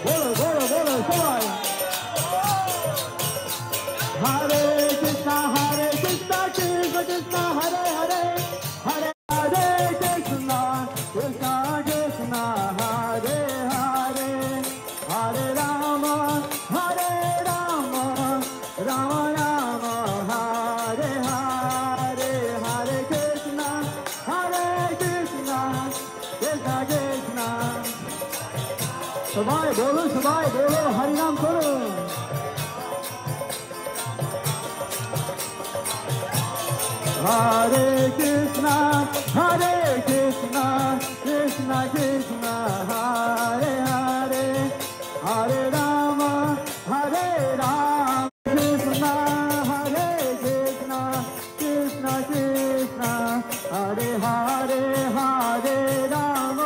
बोलो बोलो बोलो सबाई हरे कृष्णा कृष्णा कृष्णा हरे हरे हरे हरे कृष्णा कृष्णा कृष्णा हरे हरे हरे राम राम राम हरे हरे हरे कृष्णा कृष्णा कृष्णा सबाई बोलो हरि नाम करो हरे कृष्णा कृष्णा कृष्णा हरे हरे हरे राम कृष्णा कृष्णा कृष्णा हरे हरे हरे राम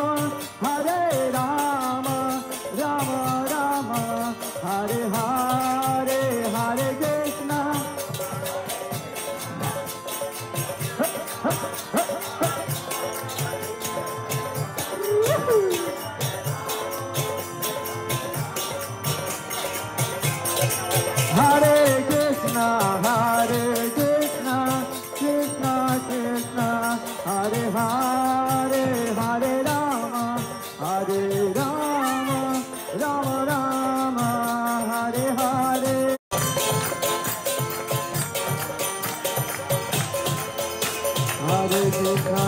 राम राम हरे हरे हरे कृष्णा हरे कृष्णा कृष्णा कृष्णा हरे हरे हरे राम राम राम हरे हरे हरे कृष्णा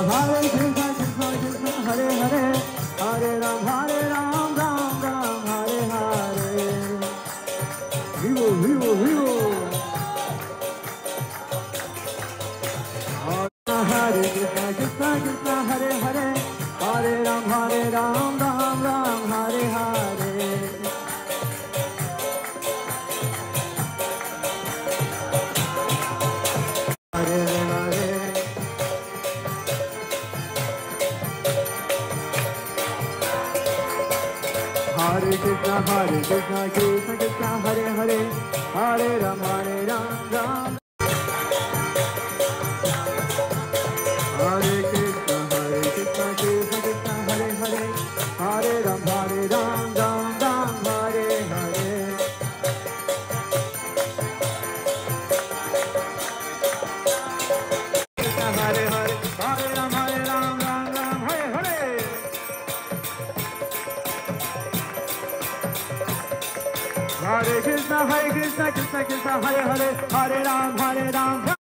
कृष्णा हरे हरे हरे राम राम हरे हरे विवो हरे कृष्णा हरे हरे हरे राम राम हरे हरे हरे हरे हरे कृष्णा कृष्णा हरे हरे हरे राम राम हरे कृष्णा कृष्णा हरे हरे हरे राम राम हरे हरे कृष्णा हरे हरे हरे राम राम हरे हरे हरे कृष्णा कृष्णा हरे हरे हरे राम